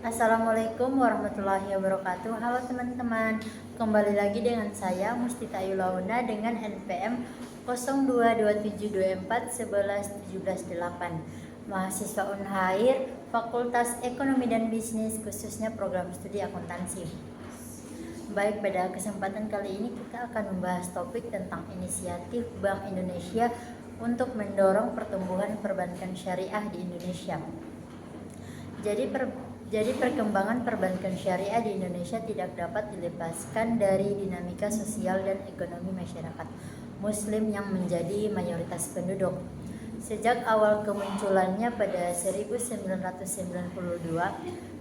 Assalamualaikum warahmatullahi wabarakatuh. Halo teman-teman, kembali lagi dengan saya Mustita Yulauna dengan NPM 022724111778, mahasiswa Unhair Fakultas Ekonomi dan Bisnis, khususnya program studi akuntansi. Baik, pada kesempatan kali ini kita akan membahas topik tentang inisiatif Bank Indonesia untuk mendorong pertumbuhan perbankan syariah di Indonesia. Jadi perkembangan perbankan syariah di Indonesia tidak dapat dilepaskan dari dinamika sosial dan ekonomi masyarakat Muslim yang menjadi mayoritas penduduk. Sejak awal kemunculannya pada 1992,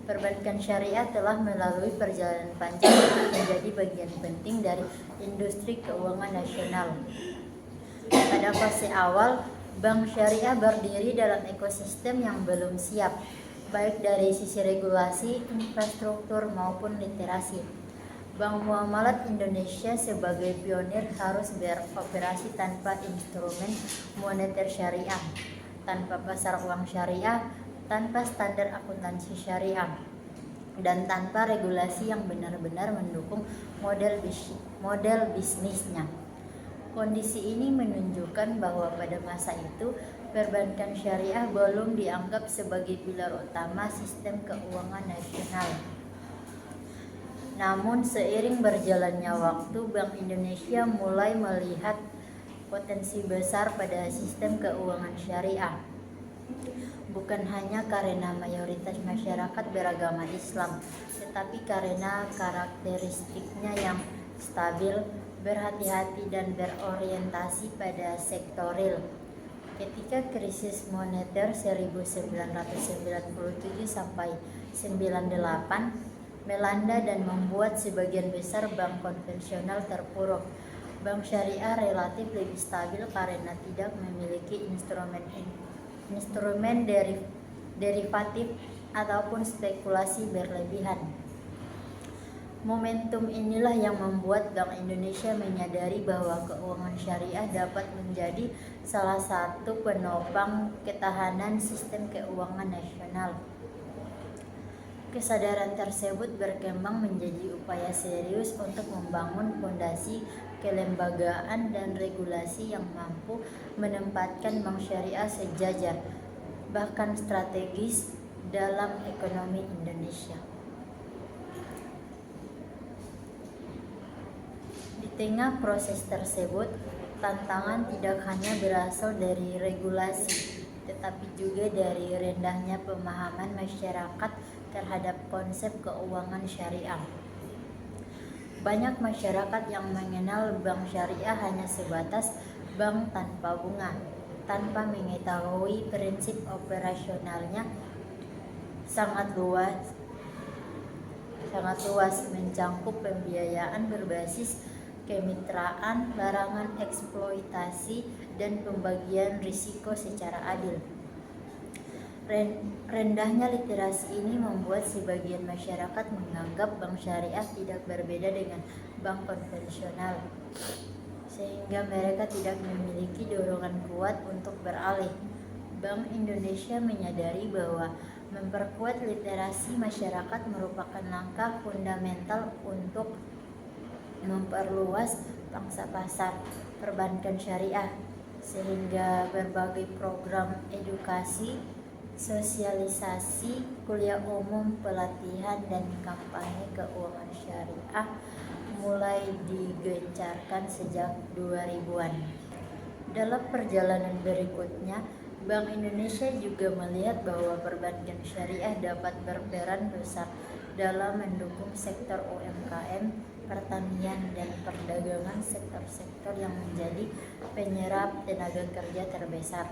perbankan syariah telah melalui perjalanan panjang untuk menjadi bagian penting dari industri keuangan nasional. Pada fase awal, bank syariah berdiri dalam ekosistem yang belum siap, baik dari sisi regulasi, infrastruktur maupun literasi. Bank Muamalat Indonesia sebagai pionir harus beroperasi tanpa instrumen moneter syariah, tanpa pasar uang syariah, tanpa standar akuntansi syariah, dan tanpa regulasi yang benar-benar mendukung model bisnisnya. Kondisi ini menunjukkan bahwa pada masa itu perbankan syariah belum dianggap sebagai pilar utama sistem keuangan nasional. Namun seiring berjalannya waktu, Bank Indonesia mulai melihat potensi besar pada sistem keuangan syariah. Bukan hanya karena mayoritas masyarakat beragama Islam, tetapi karena karakteristiknya yang stabil, berhati-hati, dan berorientasi pada sektor real. Ketika krisis moneter 1997 sampai 98 melanda dan membuat sebagian besar bank konvensional terpuruk, bank syariah relatif lebih stabil karena tidak memiliki instrumen derivatif ataupun spekulasi berlebihan. Momentum inilah yang membuat Bank Indonesia menyadari bahwa keuangan syariah dapat menjadi salah satu penopang ketahanan sistem keuangan nasional. Kesadaran tersebut berkembang menjadi upaya serius untuk membangun fondasi kelembagaan dan regulasi yang mampu menempatkan bank syariah sejajar, bahkan strategis dalam ekonomi Indonesia. Di tengah proses tersebut, tantangan tidak hanya berasal dari regulasi, tetapi juga dari rendahnya pemahaman masyarakat terhadap konsep keuangan syariah. Banyak masyarakat yang mengenal bank syariah hanya sebatas bank tanpa bunga, tanpa mengetahui prinsip operasionalnya sangat luas, mencangkup pembiayaan berbasis kemitraan, larangan eksploitasi, dan pembagian risiko secara adil. Rendahnya literasi ini membuat sebagian masyarakat menganggap bank syariah tidak berbeda dengan bank konvensional, sehingga mereka tidak memiliki dorongan kuat untuk beralih. Bank Indonesia menyadari bahwa memperkuat literasi masyarakat merupakan langkah fundamental untuk memperluas pangsa pasar perbankan syariah, sehingga berbagai program edukasi, sosialisasi, kuliah umum, pelatihan, dan kampanye keuangan syariah mulai digencarkan sejak 2000-an. Dalam perjalanan berikutnya, Bank Indonesia juga melihat bahwa perbankan syariah dapat berperan besar dalam mendukung sektor UMKM, pertanian, dan perdagangan, sektor-sektor yang menjadi penyerap tenaga kerja terbesar.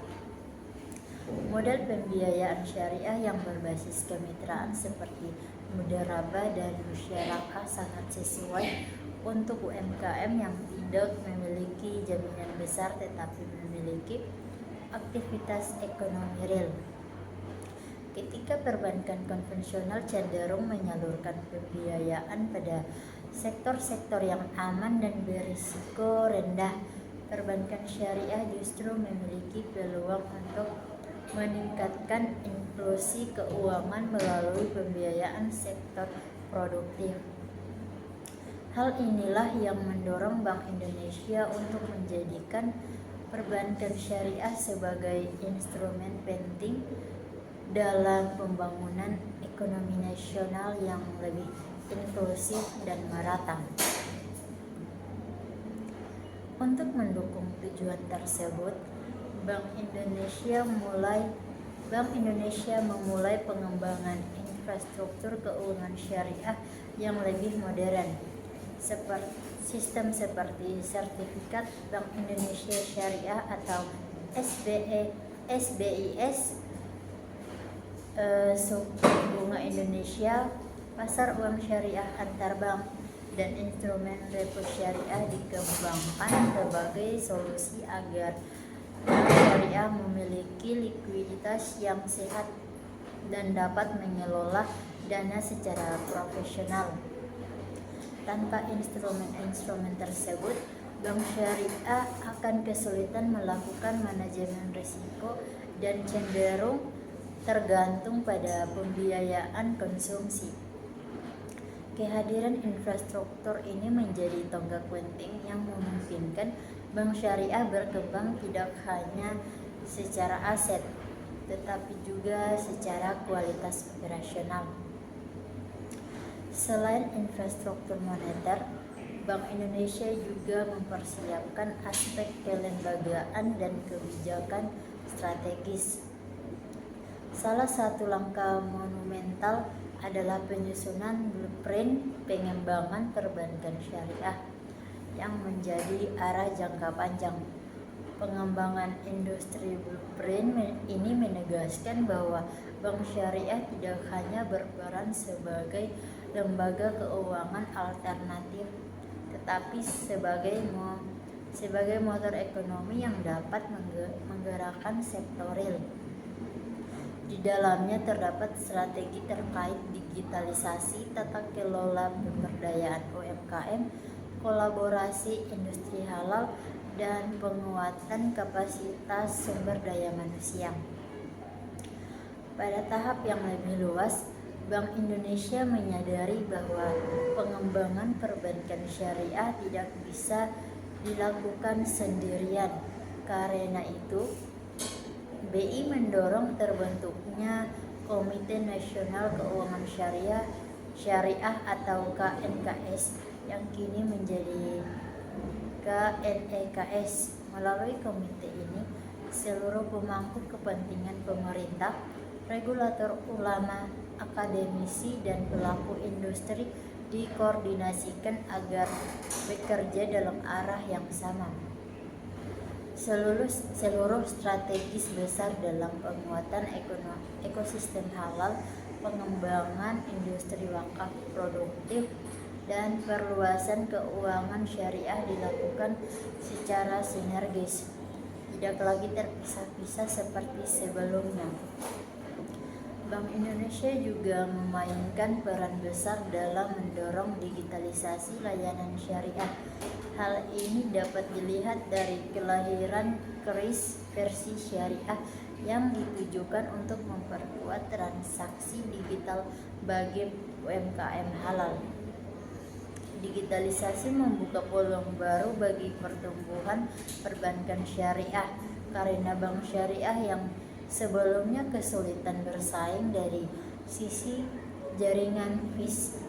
Model pembiayaan syariah yang berbasis kemitraan seperti mudharabah dan musyarakah sangat sesuai untuk UMKM yang tidak memiliki jaminan besar tetapi memiliki aktivitas ekonomi real. Ketika perbankan konvensional cenderung menyalurkan pembiayaan pada sektor-sektor yang aman dan berisiko rendah, perbankan syariah justru memiliki peluang untuk meningkatkan inklusi keuangan melalui pembiayaan sektor produktif. Hal inilah yang mendorong Bank Indonesia untuk menjadikan perbankan syariah sebagai instrumen penting dalam pembangunan ekonomi nasional yang lebih inklusif dan merata. Untuk mendukung tujuan tersebut, Bank Indonesia memulai pengembangan infrastruktur keuangan syariah yang lebih modern, sistem seperti sertifikat Bank Indonesia Syariah atau SBIS, suku bunga Indonesia, pasar uang syariah antar bank, dan instrumen repo syariah dikembangkan sebagai solusi agar bank syariah memiliki likuiditas yang sehat dan dapat mengelola dana secara profesional. Tanpa instrumen-instrumen tersebut, bank syariah akan kesulitan melakukan manajemen risiko dan cenderung tergantung pada pembiayaan konsumsi. Kehadiran infrastruktur ini menjadi tonggak penting yang memungkinkan bank syariah berkembang tidak hanya secara aset, tetapi juga secara kualitas operasional. Selain infrastruktur moneter, Bank Indonesia juga mempersiapkan aspek kelembagaan dan kebijakan strategis. Salah satu langkah monumental adalah penyusunan blueprint pengembangan perbankan syariah yang menjadi arah jangka panjang. Pengembangan industri blueprint ini menegaskan bahwa bank syariah tidak hanya berperan sebagai lembaga keuangan alternatif, tetapi sebagai motor ekonomi yang dapat menggerakkan sektor real. Di dalamnya terdapat strategi terkait digitalisasi, tata kelola pemberdayaan UMKM, kolaborasi industri halal, dan penguatan kapasitas sumber daya manusia. Pada tahap yang lebih luas, Bank Indonesia menyadari bahwa pengembangan perbankan syariah tidak bisa dilakukan sendirian. Karena itu, BI mendorong terbentuknya Komite Nasional Keuangan Syariah atau KNKS yang kini menjadi KNEKS. Melalui komite ini, seluruh pemangku kepentingan pemerintah, regulator, ulama, akademisi, dan pelaku industri dikoordinasikan agar bekerja dalam arah yang sama. Seluruh strategis besar dalam penguatan ekosistem halal, pengembangan industri wakaf produktif, dan perluasan keuangan syariah dilakukan secara sinergis, tidak lagi terpisah-pisah seperti sebelumnya. Bank Indonesia juga memainkan peran besar dalam mendorong digitalisasi layanan syariah. Hal ini dapat dilihat dari kelahiran KRIS versi syariah yang ditujukan untuk memperkuat transaksi digital bagi UMKM halal. Digitalisasi membuka peluang baru bagi pertumbuhan perbankan syariah karena bank syariah yang sebelumnya kesulitan bersaing dari sisi jaringan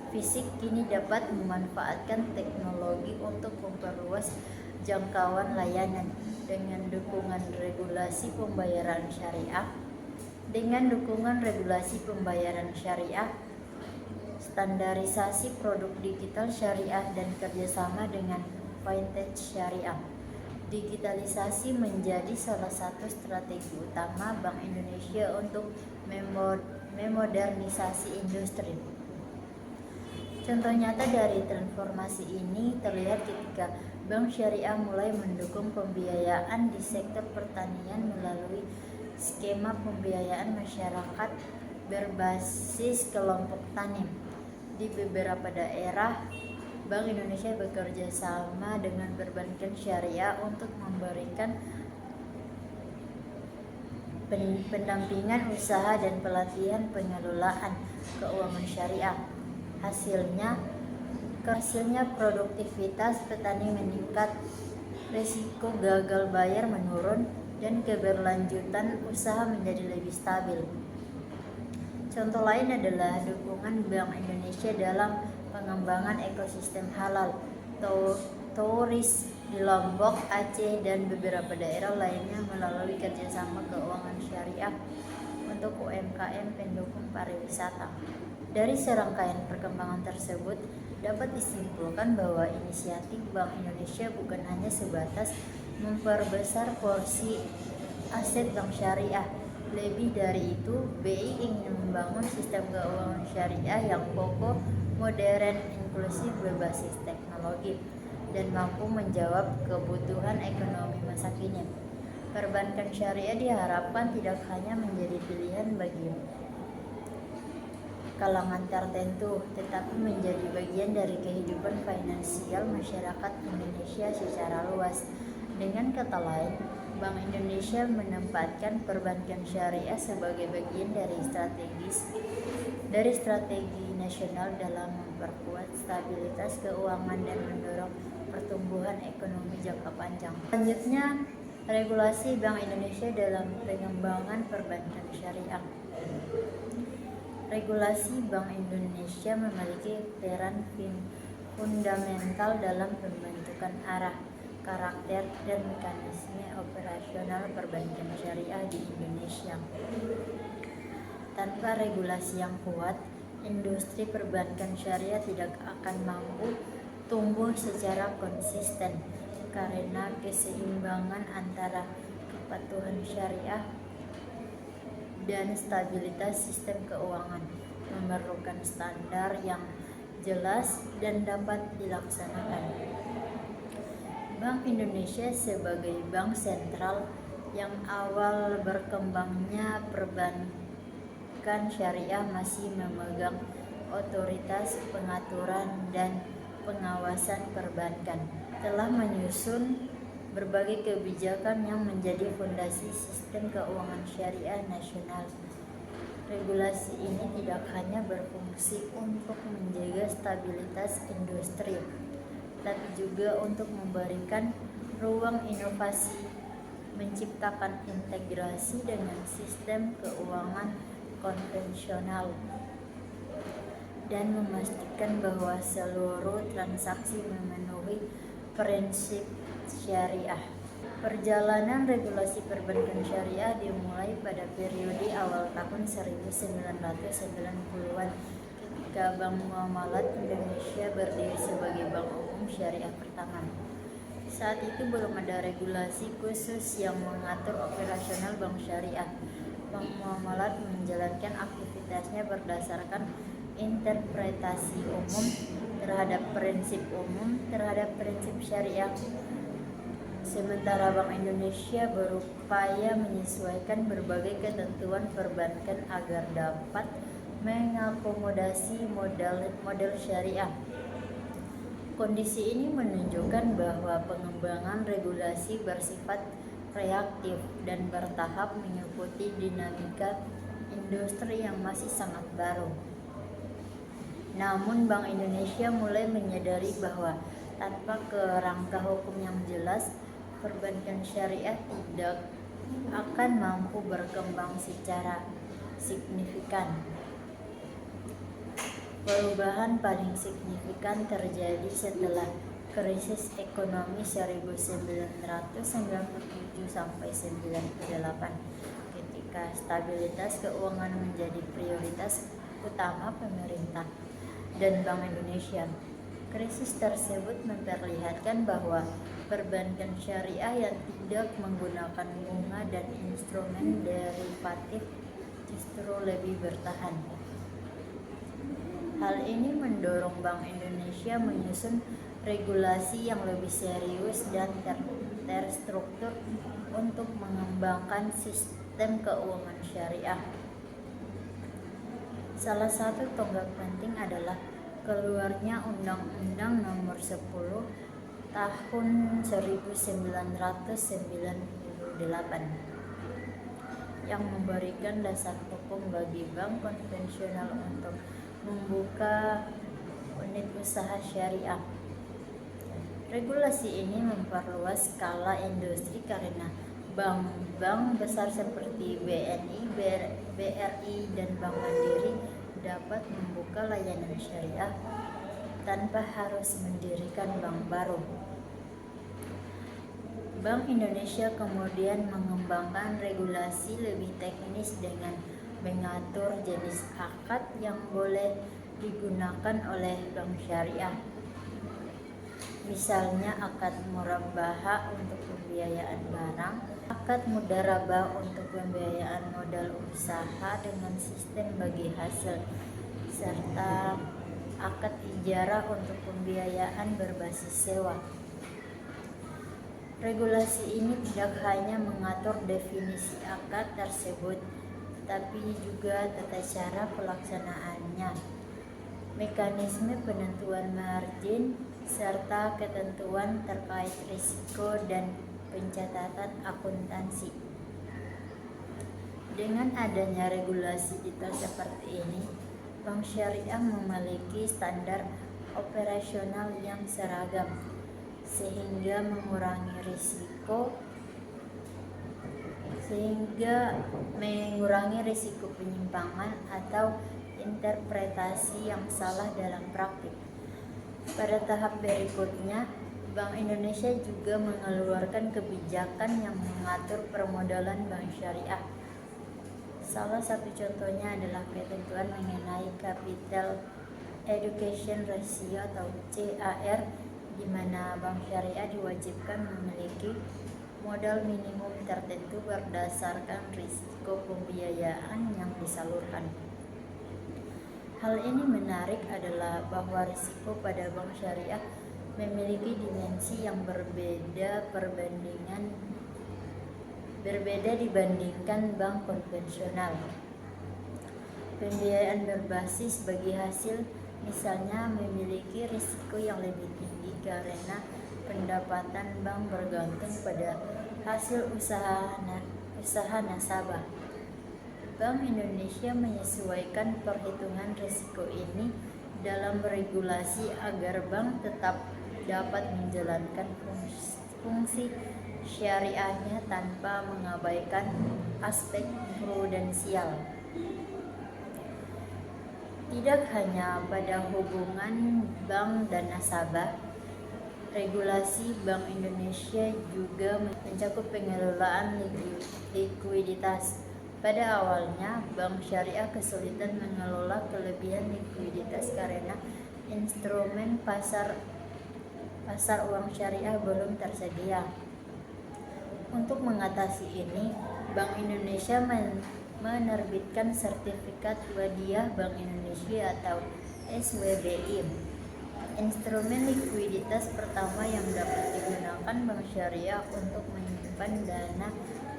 fisik kini dapat memanfaatkan teknologi untuk memperluas jangkauan layanan dengan dukungan regulasi pembayaran syariah, standarisasi produk digital syariah, dan kerjasama dengan fintech syariah. Digitalisasi menjadi salah satu strategi utama Bank Indonesia untuk memodernisasi industri. Contoh nyata dari transformasi ini terlihat ketika Bank Syariah mulai mendukung pembiayaan di sektor pertanian melalui skema pembiayaan masyarakat berbasis kelompok tani. Di beberapa daerah, Bank Indonesia bekerja sama dengan perbankan syariah untuk memberikan pendampingan usaha dan pelatihan pengelolaan keuangan syariah. Hasilnya produktivitas petani meningkat, risiko gagal bayar menurun, dan keberlanjutan usaha menjadi lebih stabil. Contoh lain adalah dukungan Bank Indonesia dalam pengembangan ekosistem halal, touris di Lombok, Aceh, dan beberapa daerah lainnya melalui kerjasama keuangan syariah untuk UMKM pendukung pariwisata. Dari serangkaian perkembangan tersebut, dapat disimpulkan bahwa inisiatif Bank Indonesia bukan hanya sebatas memperbesar porsi aset bank syariah. Lebih dari itu, BI ingin membangun sistem keuangan syariah yang kokoh, modern, inklusif, berbasis teknologi, dan mampu menjawab kebutuhan ekonomi masa kini. Perbankan syariah diharapkan tidak hanya menjadi pilihan bagi kalangan tertentu, tetapi menjadi bagian dari kehidupan finansial masyarakat Indonesia secara luas. Dengan kata lain, Bank Indonesia menempatkan perbankan syariah sebagai bagian dari strategi nasional dalam memperkuat stabilitas keuangan dan mendorong pertumbuhan ekonomi jangka panjang. Selanjutnya, regulasi Bank Indonesia dalam pengembangan perbankan syariah. Regulasi Bank Indonesia memiliki peran fundamental dalam pembentukan arah, karakter, dan mekanisme operasional perbankan syariah di Indonesia. Tanpa regulasi yang kuat, industri perbankan syariah tidak akan mampu tumbuh secara konsisten karena keseimbangan antara kepatuhan syariah dan stabilitas sistem keuangan memerlukan standar yang jelas dan dapat dilaksanakan. Bank Indonesia sebagai bank sentral yang awal berkembangnya perbankan syariah masih memegang otoritas pengaturan dan pengawasan perbankan, telah menyusun berbagai kebijakan yang menjadi fondasi sistem keuangan syariah nasional. Regulasi ini tidak hanya berfungsi untuk menjaga stabilitas industri, tapi juga untuk memberikan ruang inovasi, menciptakan integrasi dengan sistem keuangan konvensional, dan memastikan bahwa seluruh transaksi memenuhi prinsip syariah. Perjalanan regulasi perbankan syariah dimulai pada periode awal tahun 1990-an ketika Bank Muamalat Indonesia berdiri sebagai bank umum syariah pertama. Saat itu belum ada regulasi khusus yang mengatur operasional bank syariah. Bank Muamalat menjalankan aktivitasnya berdasarkan interpretasi umum terhadap prinsip syariah. Sementara Bank Indonesia berupaya menyesuaikan berbagai ketentuan perbankan agar dapat mengakomodasi model syariah. Kondisi ini menunjukkan bahwa pengembangan regulasi bersifat reaktif dan bertahap mengikuti dinamika industri yang masih sangat baru. Namun Bank Indonesia mulai menyadari bahwa tanpa kerangka hukum yang jelas, perbankan syariah tidak akan mampu berkembang secara signifikan. Perubahan paling signifikan terjadi setelah krisis ekonomi 1997-98 ketika stabilitas keuangan menjadi prioritas utama pemerintah dan Bank Indonesia. Krisis tersebut memperlihatkan bahwa perbankan syariah yang tidak menggunakan bunga dan instrumen derivatif justru lebih bertahan. Hal ini mendorong Bank Indonesia menyusun regulasi yang lebih serius dan terstruktur untuk mengembangkan sistem keuangan syariah. Salah satu tonggak penting adalah keluarnya Undang-Undang Nomor 10 Tahun 1998 yang memberikan dasar hukum bagi bank konvensional untuk membuka unit usaha syariah. Regulasi ini memperluas skala industri karena bank-bank besar seperti BNI, BRI, dan Bank Mandiri dapat membuka layanan syariah tanpa harus mendirikan bank baru. Bank Indonesia kemudian mengembangkan regulasi lebih teknis dengan mengatur jenis akad yang boleh digunakan oleh bank syariah. Misalnya akad murabaha untuk pembiayaan barang, akad mudharabah untuk pembiayaan modal usaha dengan sistem bagi hasil, serta akad ijarah untuk pembiayaan berbasis sewa. Regulasi ini tidak hanya mengatur definisi akad tersebut, tapi juga tata cara pelaksanaannya, mekanisme penentuan margin, serta ketentuan terkait risiko dan pencatatan akuntansi. Dengan adanya regulasi detail seperti ini, bank syariah memiliki standar operasional yang seragam, sehingga mengurangi risiko penyimpangan atau interpretasi yang salah dalam praktik. Pada tahap berikutnya, Bank Indonesia juga mengeluarkan kebijakan yang mengatur permodalan bank syariah. Salah satu contohnya adalah ketentuan mengenai Capital Education Ratio atau CAR, di mana bank syariah diwajibkan memiliki modal minimum tertentu berdasarkan risiko pembiayaan yang disalurkan. Hal ini menarik adalah bahwa risiko pada bank syariah memiliki dimensi yang berbeda dibandingkan bank konvensional. Pembiayaan berbasis bagi hasil misalnya memiliki risiko yang lebih tinggi karena pendapatan bank bergantung pada hasil usaha nasabah. Bank Indonesia menyesuaikan perhitungan risiko ini dalam regulasi agar bank tetap dapat menjalankan fungsi syariahnya tanpa mengabaikan aspek prudensial. Tidak hanya pada hubungan bank dan nasabah, regulasi Bank Indonesia juga mencakup pengelolaan likuiditas. Pada awalnya, bank syariah kesulitan mengelola kelebihan likuiditas karena instrumen pasar uang syariah belum tersedia. Untuk mengatasi ini, Bank Indonesia menerbitkan Sertifikat Wadiah Bank Indonesia atau SWBI, instrumen likuiditas pertama yang dapat digunakan bank syariah untuk menyimpan dana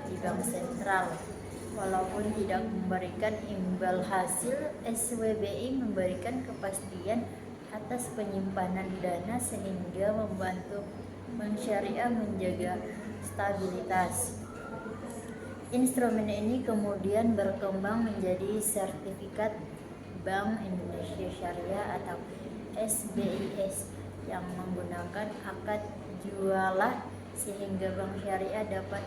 di bank sentral. Walaupun tidak memberikan imbal hasil, SWBI memberikan kepastian atas penyimpanan dana sehingga membantu bank syariah menjaga stabilitas. Instrumen ini kemudian berkembang menjadi Sertifikat Bank Indonesia Syariah atau SBIS yang menggunakan akad jualah sehingga bank syariah dapat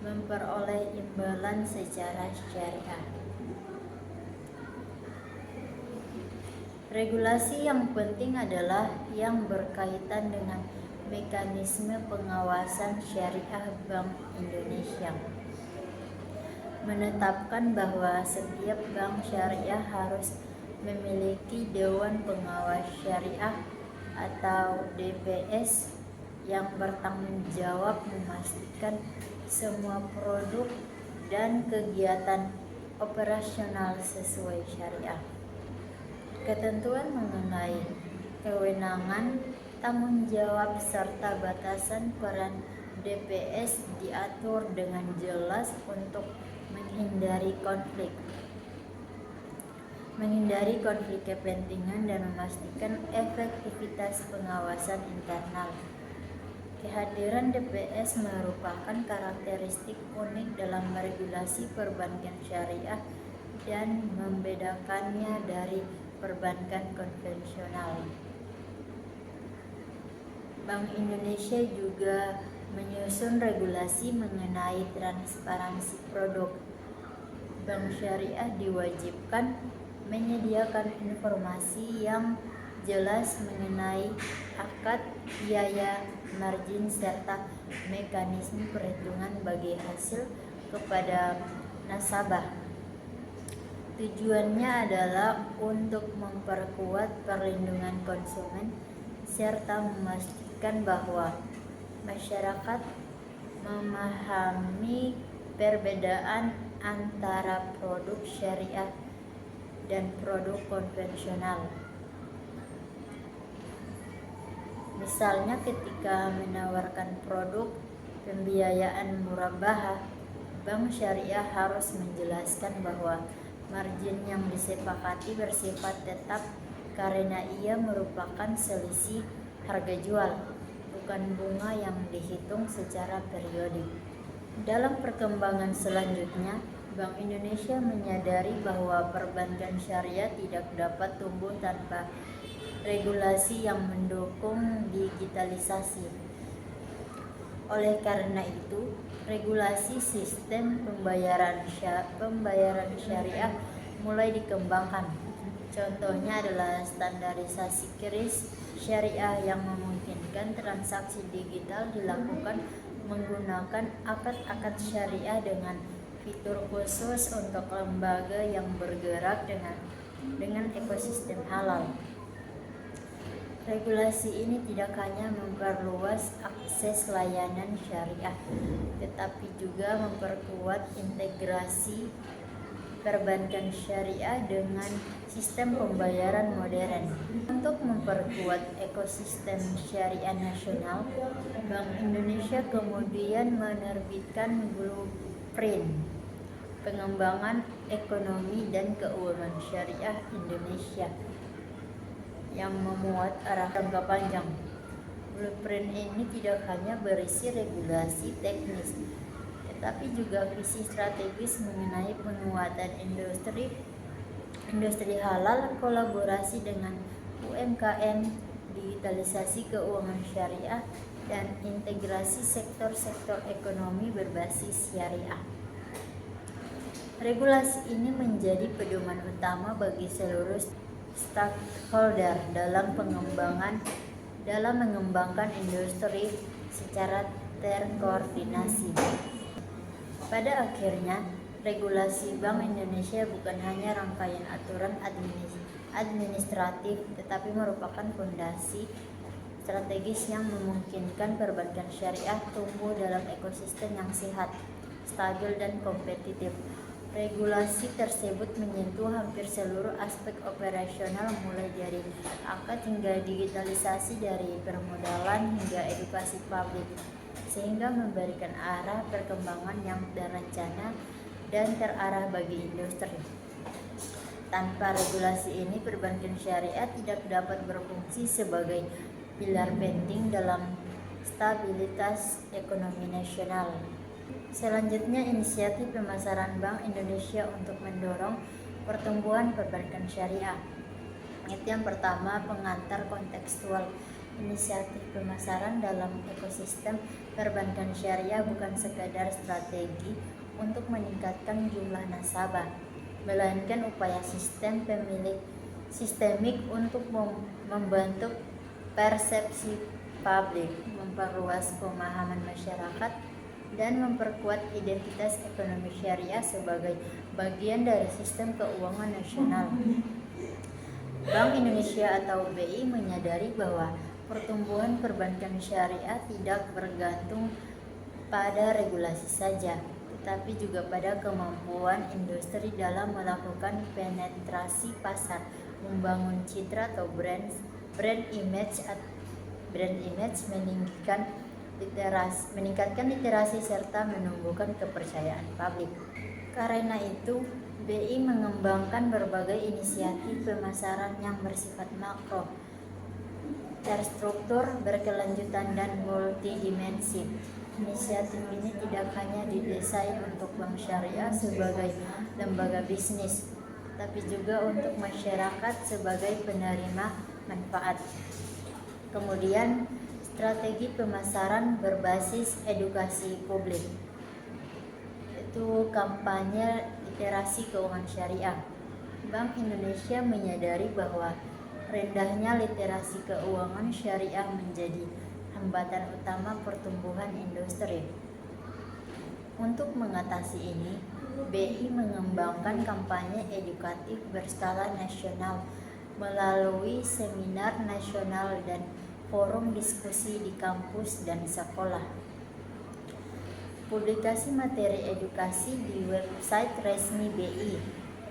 memperoleh imbalan secara syariah. Regulasi yang penting adalah yang berkaitan dengan mekanisme pengawasan syariah Bank Indonesia. Menetapkan bahwa setiap bank syariah harus memiliki Dewan Pengawas Syariah atau DPS yang bertanggung jawab memastikan semua produk dan kegiatan operasional sesuai syariah. Ketentuan mengenai kewenangan, tanggung jawab, serta batasan peran DPS diatur dengan jelas untuk menghindari konflik. menghindari konflik kepentingan, dan memastikan efektivitas pengawasan internal. Kehadiran DPS merupakan karakteristik unik dalam regulasi perbankan syariah dan membedakannya dari perbankan konvensional. Bank Indonesia juga menyusun regulasi mengenai transparansi produk. Bank syariah diwajibkan menyediakan informasi yang jelas mengenai akad, biaya, margin, serta mekanisme perhitungan bagi hasil kepada nasabah. Tujuannya adalah untuk memperkuat perlindungan konsumen serta memastikan bahwa masyarakat memahami perbedaan antara produk syariah dan produk konvensional. Misalnya ketika menawarkan produk pembiayaan murabahah, bank syariah harus menjelaskan bahwa margin yang disepakati bersifat tetap karena ia merupakan selisih harga jual, bukan bunga yang dihitung secara periodik. Dalam perkembangan selanjutnya, Bank Indonesia menyadari bahwa perbankan syariah tidak dapat tumbuh tanpa regulasi yang mendukung digitalisasi. Oleh karena itu, regulasi sistem pembayaran syariah mulai dikembangkan. Contohnya adalah standarisasi QRIS syariah yang memungkinkan transaksi digital dilakukan menggunakan akad-akad syariah dengan fitur khusus untuk lembaga yang bergerak dengan ekosistem halal. Regulasi ini tidak hanya memperluas akses layanan syariah, tetapi juga memperkuat integrasi perbankan syariah dengan sistem pembayaran modern. Untuk memperkuat ekosistem syariah nasional, Bank Indonesia kemudian menerbitkan Blueprint Pengembangan Ekonomi dan Keuangan Syariah Indonesia yang memuat arah jangka panjang. Blueprint ini tidak hanya berisi regulasi teknis, tetapi juga visi strategis mengenai penguatan industri halal, kolaborasi dengan UMKM, digitalisasi keuangan syariah, dan integrasi sektor-sektor ekonomi berbasis syariah. Regulasi ini menjadi pedoman utama bagi seluruh stakeholder dalam mengembangkan industri secara terkoordinasi. Pada akhirnya, regulasi Bank Indonesia bukan hanya rangkaian aturan administratif, tetapi merupakan fondasi strategis yang memungkinkan perbankan syariah tumbuh dalam ekosistem yang sehat, stabil, dan kompetitif. Regulasi tersebut menyentuh hampir seluruh aspek operasional, mulai dari akad hingga digitalisasi, dari permodalan hingga edukasi publik, sehingga memberikan arah perkembangan yang terencana dan terarah bagi industri. Tanpa regulasi ini, perbankan syariah tidak dapat berfungsi sebagai pilar penting dalam stabilitas ekonomi nasional. Selanjutnya, inisiatif pemasaran Bank Indonesia untuk mendorong pertumbuhan perbankan syariah. Itu yang pertama, pengantar kontekstual. Inisiatif pemasaran dalam ekosistem perbankan syariah bukan sekadar strategi untuk meningkatkan jumlah nasabah, melainkan upaya sistemik untuk membentuk persepsi publik, memperluas pemahaman masyarakat, dan memperkuat identitas ekonomi syariah sebagai bagian dari sistem keuangan nasional. Bank Indonesia atau BI menyadari bahwa pertumbuhan perbankan syariah tidak bergantung pada regulasi saja, tetapi juga pada kemampuan industri dalam melakukan penetrasi pasar, membangun citra atau brand image, meningkatkan literasi serta menumbuhkan kepercayaan publik. Karena itu, BI mengembangkan berbagai inisiatif pemasaran yang bersifat makro, terstruktur, berkelanjutan, dan multidimensi. Inisiatif ini tidak hanya didesain untuk bank syariah sebagai lembaga bisnis, tapi juga untuk masyarakat sebagai penerima manfaat. Kemudian, strategi pemasaran berbasis edukasi publik, yaitu kampanye literasi keuangan syariah. Bank Indonesia menyadari bahwa rendahnya literasi keuangan syariah menjadi hambatan utama pertumbuhan industri. Untuk mengatasi ini, BI mengembangkan kampanye edukatif berskala nasional melalui seminar nasional dan forum diskusi di kampus dan sekolah. Publikasi materi edukasi di website resmi BI,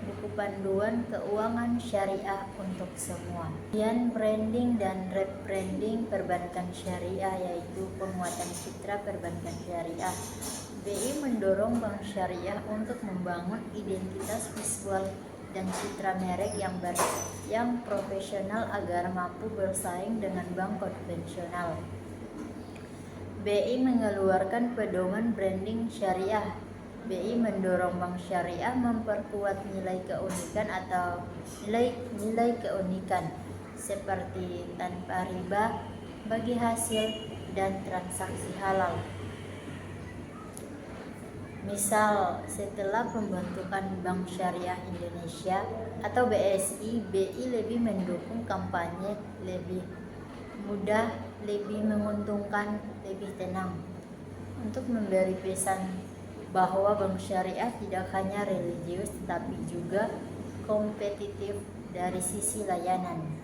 buku panduan keuangan syariah untuk semua. Kemudian branding dan rebranding perbankan syariah, yaitu penguatan citra perbankan syariah. BI mendorong bank syariah untuk membangun identitas visual dan citra merek yang profesional agar mampu bersaing dengan bank konvensional. BI mengeluarkan pedoman branding syariah. BI mendorong bank syariah memperkuat nilai keunikan seperti tanpa riba, bagi hasil, dan transaksi halal. Misal, setelah pembentukan Bank Syariah Indonesia atau BSI, BI lebih mendukung kampanye lebih mudah, lebih menguntungkan, lebih tenang, untuk memberi pesan bahwa bank syariah tidak hanya religius tetapi juga kompetitif dari sisi layanan.